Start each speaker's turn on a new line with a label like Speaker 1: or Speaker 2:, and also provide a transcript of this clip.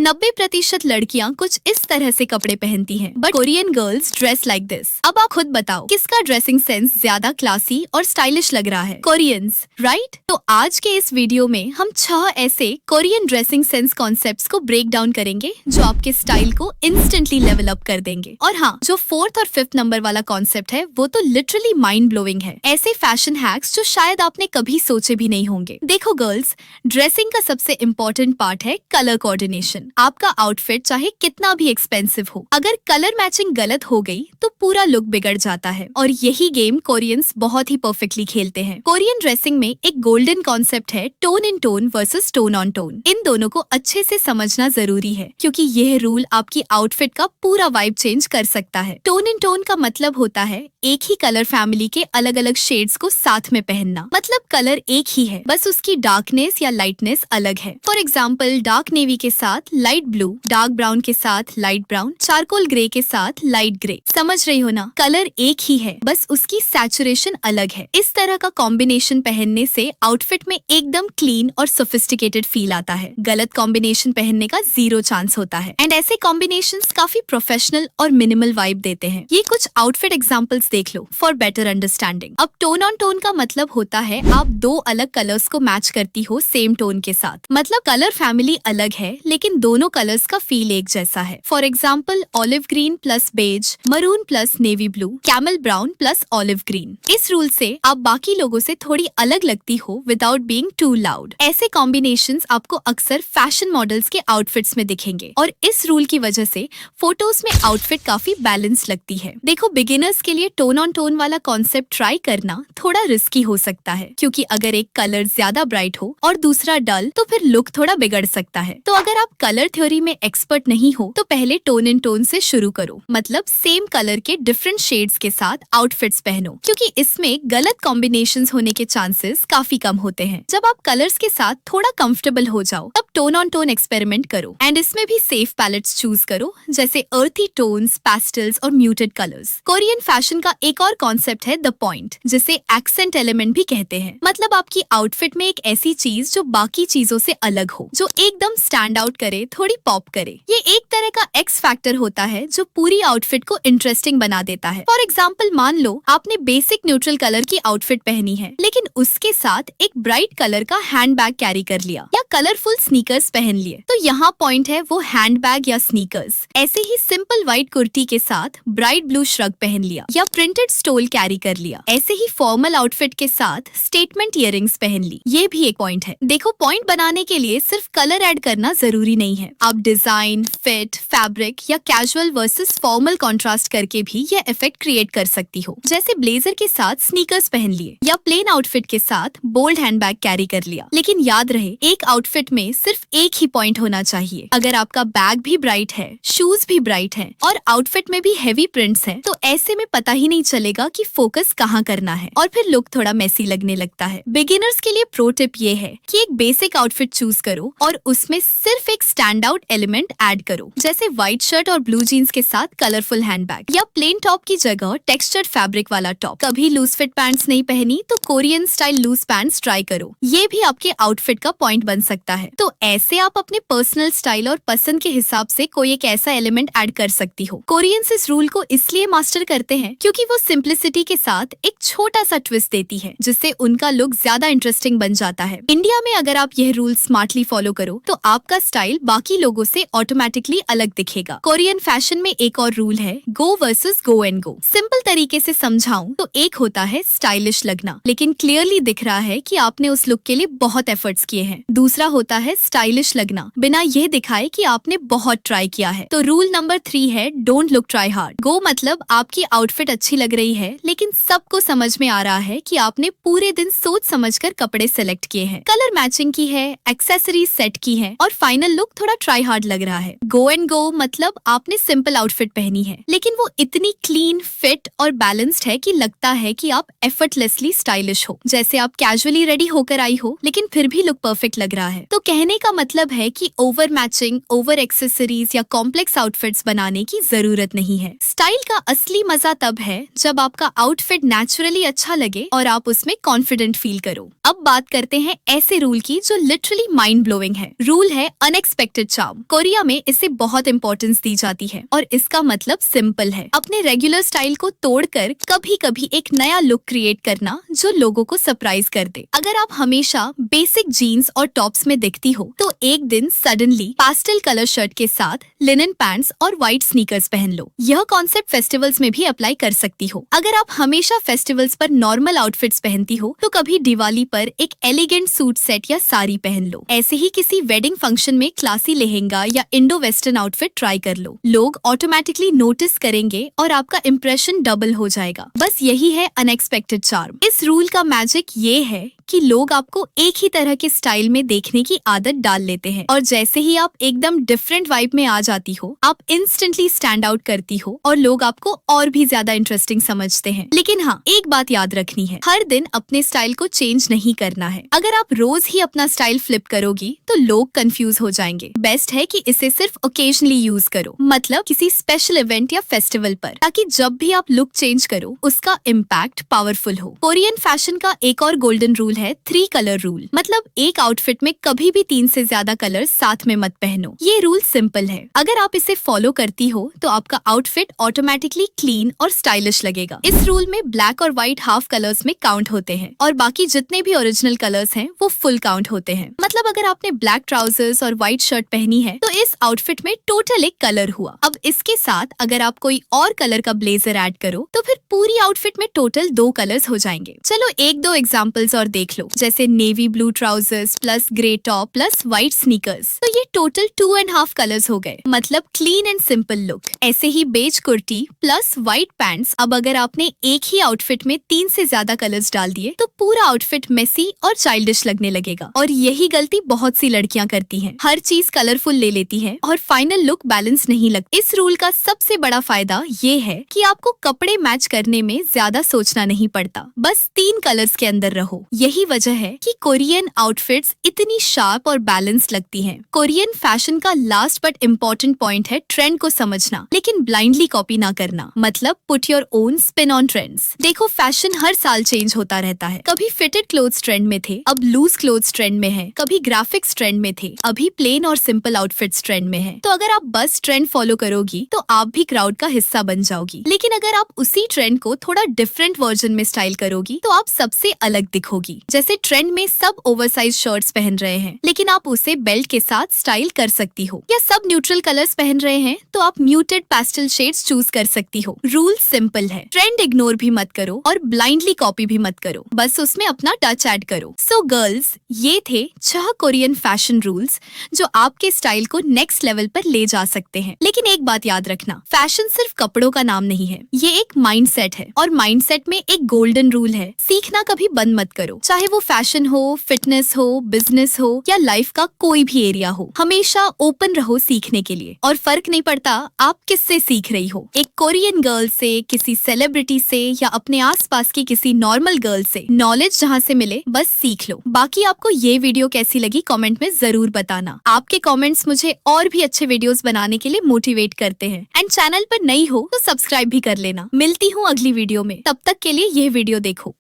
Speaker 1: 90% लड़कियां कुछ इस तरह से कपड़े पहनती हैं, but Korean girls dress like this. अब आप खुद बताओ किसका ड्रेसिंग सेंस ज्यादा क्लासी और स्टाइलिश लग रहा है? Koreans, right? तो आज के इस वीडियो में हम 6 ऐसे कोरियन ड्रेसिंग सेंस कॉन्सेप्ट्स को ब्रेक डाउन करेंगे जो आपके स्टाइल को इंस्टेंटली लेवल अप कर देंगे। और हाँ, जो 4th और 5th नंबर वाला कॉन्सेप्ट है वो तो लिटरली माइंड ब्लोइंग है। ऐसे फैशन हैक्स जो शायद आपने कभी सोचे भी नहीं होंगे। देखो गर्ल्स, ड्रेसिंग का सबसे इम्पोर्टेंट पार्ट है कलर कोऑर्डिनेशन। आपका आउटफिट चाहे कितना भी एक्सपेंसिव हो, अगर कलर मैचिंग गलत हो गई तो पूरा लुक बिगड़ जाता है। और यही गेम कोरियंस बहुत ही परफेक्टली खेलते हैं। कोरियन ड्रेसिंग में एक गोल्डन कॉन्सेप्ट है tone in tone versus tone on tone. इन दोनों को अच्छे से समझना जरूरी है क्योंकि यह रूल आपकी आउटफिट का पूरा वाइब चेंज कर सकता है। टोन इन टोन का मतलब होता है एक ही कलर फैमिली के अलग अलग शेड्स को साथ में पहनना। मतलब कलर एक ही है, बस उसकी डार्कनेस या लाइटनेस अलग है। फॉर एग्जाम्पल, डार्क नेवी के साथ लाइट ब्लू, डार्क ब्राउन के साथ लाइट ब्राउन, चारकोल ग्रे के साथ लाइट ग्रे। समझ रही हो ना? कलर एक ही है, बस उसकी सैचुरेशन अलग है। इस तरह का कॉम्बिनेशन पहनने से आउटफिट में एकदम क्लीन और सोफिस्टिकेटेड फील आता है। गलत कॉम्बिनेशन पहनने का 0 चांस होता है। एंड ऐसे कॉम्बिनेशंस काफी प्रोफेशनल और मिनिमल वाइब देते हैं। ये कुछ आउटफिट एग्जाम्पल्स देख लो फॉर बेटर अंडरस्टैंडिंग। अब टोन ऑन टोन का मतलब होता है आप 2 अलग कलर्स को मैच करती हो सेम टोन के साथ। मतलब कलर फैमिली अलग है लेकिन दोनों कलर्स का फील एक जैसा है। For example, olive green plus beige, maroon plus navy blue, camel brown plus olive green. इस रूल से आप बाकी लोगों से थोड़ी अलग लगती हो विदाउट बीइंग टू लाउड। ऐसे कॉम्बिनेशंस आपको अक्सर फैशन मॉडल्स के आउटफिट्स में दिखेंगे और इस रूल की वजह से फोटोज में आउटफिट काफी बैलेंस लगती है। देखो, बिगिनर्स के लिए टोन ऑन टोन वाला कॉन्सेप्ट ट्राई करना थोड़ा रिस्की हो सकता है क्योंकि अगर एक कलर ज्यादा ब्राइट हो और दूसरा डल तो फिर लुक थोड़ा बिगड़ सकता है। तो अगर आप कलर थ्योरी में एक्सपर्ट नहीं हो तो पहले टोन इन टोन से शुरू करो। मतलब सेम कलर के डिफरेंट शेड्स के साथ आउटफिट्स पहनो क्योंकि इसमें गलत कॉम्बिनेशंस होने के चांसेस काफी कम होते हैं। जब आप कलर्स के साथ थोड़ा कंफर्टेबल हो जाओ तब टोन ऑन टोन एक्सपेरिमेंट करो। एंड इसमें भी सेफ पैलेट्स चूज करो जैसे अर्थी टोन्स, पैस्टल्स और म्यूटेड कलर्स। कोरियन फैशन का एक और कॉन्सेप्ट है द पॉइंट, जिसे एक्सेंट एलिमेंट भी कहते हैं। मतलब आपकी आउटफिट में एक ऐसी चीज जो बाकी चीजों से अलग हो, जो एकदम स्टैंड आउट करे, थोड़ी पॉप करे। ये एक तरह का एक्स फैक्टर होता है जो पूरी आउटफिट को इंटरेस्टिंग बना देता है। फॉर एग्जाम्पल, मान लो आपने बेसिक न्यूट्रल कलर की आउटफिट पहनी है लेकिन उसके साथ एक ब्राइट कलर का हैंड बैग कैरी कर लिया या कलरफुल स्नीकर्स पहन लिए। तो यहाँ पॉइंट है वो हैंड बैग या स्नीकर्स। ऐसे ही सिंपल व्हाइट कुर्ती के साथ ब्राइट ब्लू श्रग पहन लिया या प्रिंटेड स्टोल कैरी कर लिया। ऐसे ही फॉर्मल आउटफिट के साथ स्टेटमेंट इयररिंग्स पहन ली। ये भी एक पॉइंट है। देखो, पॉइंट बनाने के लिए सिर्फ कलर ऐड करना जरूरी नहीं है। आप डिजाइन, फिट, फैब्रिक या कैजुअल वर्सेस फॉर्मल कॉन्ट्रास्ट करके भी ये इफेक्ट क्रिएट कर सकती हो। जैसे ब्लेजर के साथ स्नीकर्स पहन लिए या प्लेन आउटफिट के साथ बोल्ड हैंडबैग कैरी कर लिया। लेकिन याद रहे, एक आउटफिट में सिर्फ एक ही पॉइंट होना चाहिए। अगर आपका बैग भी ब्राइट है, शूज भी ब्राइट है और आउटफिट में भी हेवी प्रिंट्स हैं, तो ऐसे में पता ही नहीं चलेगा कि फोकस कहाँ करना है और फिर लुक थोड़ा मेसी लगने लगता है। बिगिनर्स के लिए प्रो टिप ये है कि एक बेसिक आउटफिट चूज करो और उसमें सिर्फ एक स्टैंड आउट एलिमेंट ऐड करो, जैसे व्हाइट शर्ट और ब्लू जीन्स के साथ कलरफुल हैंडबैग या प्लेन टॉप की जगह टेक्सचर्ड फैब्रिक वाला टॉप। कभी लूज फिट पैंट्स नहीं पहनी तो Korean style loose pants try करो। ये भी आपके आउटफिट का पॉइंट बन सकता है। तो ऐसे आप अपने पर्सनल स्टाइल और पसंद के हिसाब से कोई एक ऐसा एलिमेंट ऐड कर सकती हो। कोरियंस इस रूल को इसलिए मास्टर करते हैं क्योंकि वो सिंप्लिसिटी के साथ एक छोटा सा ट्विस्ट देती है जिससे उनका लुक ज्यादा इंटरेस्टिंग बन जाता है। इंडिया में अगर आप यह रूल स्मार्टली फॉलो करो तो आपका स्टाइल बाकी लोगों से ऑटोमेटिकली अलग दिखेगा। कोरियन फैशन में एक और रूल है go versus go and go. Simple तरीके से समझाऊं तो एक होता है स्टाइलिश लगना लेकिन क्लियरली दिख रहा है कि आपने उस लुक के लिए बहुत एफर्ट्स किए हैं। दूसरा होता है स्टाइलिश लगना बिना ये दिखाए कि आपने बहुत ट्राई किया है। तो रूल नंबर 3 है डोंट लुक ट्राई हार्ड। गो मतलब आपकी आउटफिट अच्छी लग रही है लेकिन सबको समझ में आ रहा है कि आपने पूरे दिन सोच समझकर कपड़े सेलेक्ट किए हैं, कलर मैचिंग की है, एक्सेसरीज सेट की है और फाइनल लुक थोड़ा ट्राई हार्ड लग रहा है। गो एंड गो मतलब आपने सिंपल आउटफिट पहनी है लेकिन वो इतनी क्लीन, फिट और बैलेंस्ड है कि लगता है कि आप एफर्टलेसली स्टाइलिश हो, जैसे आप कैजुअली रेडी होकर आई हो लेकिन फिर भी लुक परफेक्ट लग रहा है। तो कहने का मतलब है कि ओवर मैचिंग, ओवर एक्सेसरीज या कॉम्प्लेक्स आउटफिट्स बनाने की जरूरत नहीं है। स्टाइल का असली मजा तब है जब आपका आउटफिट नेचुरली अच्छा लगे और आप उसमें कॉन्फिडेंट फील करो। अब बात करते हैं ऐसे रूल की जो लिटरली माइंड ब्लोइंग है। रूल है अनएक्सपेक्टेड अनएक्सपेक्टेड चार्म। कोरिया में इसे बहुत इंपॉर्टेंस दी जाती है और इसका मतलब सिंपल है, अपने रेगुलर स्टाइल को तोड़कर कभी कभी एक नया लुक क्रिएट करना जो लोगों को सरप्राइज कर दे। अगर आप हमेशा बेसिक जीन्स और टॉप्स में दिखती हो तो एक दिन सडनली पास्टल कलर शर्ट के साथ लिनन पैंट्स और व्हाइट स्नीकर्स पहन लो। यह कॉन्सेप्ट फेस्टिवल्स में भी अप्लाई कर सकती हो। अगर आप हमेशा फेस्टिवल्स पर नॉर्मल आउटफिट्स पहनती हो तो कभी दिवाली पर एक एलिगेंट सूट सेट या साड़ी पहन लो। ऐसे ही किसी वेडिंग फंक्शन में क्लासी लहंगा या इंडो वेस्टर्न आउटफिट ट्राई कर लो। लोग ऑटोमेटिकली नोटिस करेंगे और आपका इम्प्रेशन डबल हो जाएगा। बस यही है अनएक्सपेक्टेड चार्म। इस रूल का मैजिक ये है कि लोग आपको एक ही तरह के स्टाइल में देखने की आदत डाल लेते हैं और जैसे ही आप एकदम डिफरेंट वाइब में आ जाती हो, आप इंस्टेंटली स्टैंड आउट करती हो और लोग आपको और भी ज्यादा इंटरेस्टिंग समझते हैं। लेकिन हाँ, एक बात याद रखनी है, हर दिन अपने स्टाइल को चेंज नहीं करना है। अगर आप रोज ही अपना स्टाइल फ्लिप करोगी तो लोग कंफ्यूज हो जाएंगे। बेस्ट है कि इसे सिर्फ ओकेजनली यूज करो, मतलब किसी स्पेशल इवेंट या फेस्टिवल पर, ताकि जब भी आप लुक चेंज करो उसका इम्पैक्ट पावरफुल हो। कोरियन फैशन का एक और गोल्डन रूल है 3 कलर रूल, मतलब एक आउटफिट में कभी भी 3 से ज्यादा कलर साथ में मत पहनो। ये रूल सिंपल है, अगर आप इसे फॉलो करती हो तो आपका आउटफिट ऑटोमेटिकली क्लीन और स्टाइलिश लगेगा। इस रूल में ब्लैक और व्हाइट हाफ कलर्स में काउंट होते हैं और बाकी जितने भी ओरिजिनल कलर्स हैं वो फुल काउंट होते हैं। मतलब अगर आपने ब्लैक ट्राउजर्स और व्हाइट शर्ट पहनी है तो इस आउटफिट में टोटल एक कलर हुआ। अब इसके साथ अगर आप कोई और कलर का ब्लेजर ऐड करो तो फिर पूरी आउटफिट में टोटल 2 कलर्स हो जाएंगे। चलो 1-2 एग्जाम्पल्स और देख लो, जैसे navy blue trousers plus grey top plus white sneakers, तो ये टोटल 2.5 कलर्स हो गए, मतलब क्लीन एंड सिंपल लुक। ऐसे ही beige kurti plus white pants. अब अगर आपने एक ही आउटफिट में 3 से ज्यादा कलर्स डाल दिए तो पूरा आउटफिट मेसी और चाइल्डिश लगने लगेगा और यही गलती बहुत सी लड़कियां करती हैं। हर चीज कलरफुल ले लेती हैं और फाइनल लुक बैलेंस नहीं लगता। इस रूल का सबसे बड़ा फायदा ये है कि आपको कपड़े मैच करने में ज्यादा सोचना नहीं पड़ता, बस 3 कलर्स के अंदर रहो। यही वजह है कि कोरियन आउटफिट्स इतनी शार्प और बैलेंस्ड लगती हैं। कोरियन फैशन का लास्ट बट इम्पोर्टेंट पॉइंट है ट्रेंड को समझना, लेकिन ब्लाइंडली कॉपी ना करना, मतलब put your own spin on trends. देखो, फैशन हर साल चेंज होता रहता है। कभी फिटेड क्लोथ्स ट्रेंड में थे, अब लूज क्लोथ्स ट्रेंड में है। कभी ग्राफिक्स ट्रेंड में थे, अभी प्लेन और सिंपल आउटफिट्स ट्रेंड में है। तो अगर आप बस ट्रेंड फॉलो करोगी तो आप भी क्राउड का हिस्सा बन जाओगी, लेकिन अगर आप उसी ट्रेंड को थोड़ा डिफरेंट वर्जन में स्टाइल करोगी तो आप सबसे अलग दिखोगी। जैसे ट्रेंड में सब ओवरसाइज शर्ट्स पहन रहे हैं, लेकिन आप उसे बेल्ट के साथ स्टाइल कर सकती हो, या सब न्यूट्रल कलर्स पहन रहे हैं तो आप म्यूटेड पेस्टल शेड्स चूज कर सकती हो। रूल सिंपल है, ट्रेंड इग्नोर भी मत करो और ब्लाइंडली कॉपी भी मत करो, बस उसमें अपना टच ऐड करो। सो गर्ल्स, ये थे 6 कोरियन फैशन रूल्स जो आपके स्टाइल को नेक्स्ट लेवल पर ले जा सकते हैं। लेकिन एक बात याद रखना, फैशन सिर्फ कपड़ों का नाम नहीं है, ये एक माइंडसेट है और माइंडसेट में एक गोल्डन रूल है, सीखना कभी बंद मत करो। चाहे वो फैशन हो, फिटनेस हो, बिजनेस हो या लाइफ का कोई भी एरिया हो, हमेशा ओपन रहो सीखने के लिए। और फर्क नहीं पड़ता आप किससे सीख रही हो, एक कोरियन गर्ल से, किसी सेलिब्रिटी से या अपने आसपास की किसी नॉर्मल गर्ल से, नॉलेज जहाँ से मिले बस सीख लो। बाकी आपको ये वीडियो कैसी लगी कमेंट में जरूर बताना। आपके कमेंट्स मुझे और भी अच्छे वीडियोस बनाने के लिए मोटिवेट करते हैं। एंड चैनल पर नई हो तो सब्सक्राइब भी कर लेना। मिलती हूँ अगली वीडियो में, तब तक के लिए ये वीडियो देखो।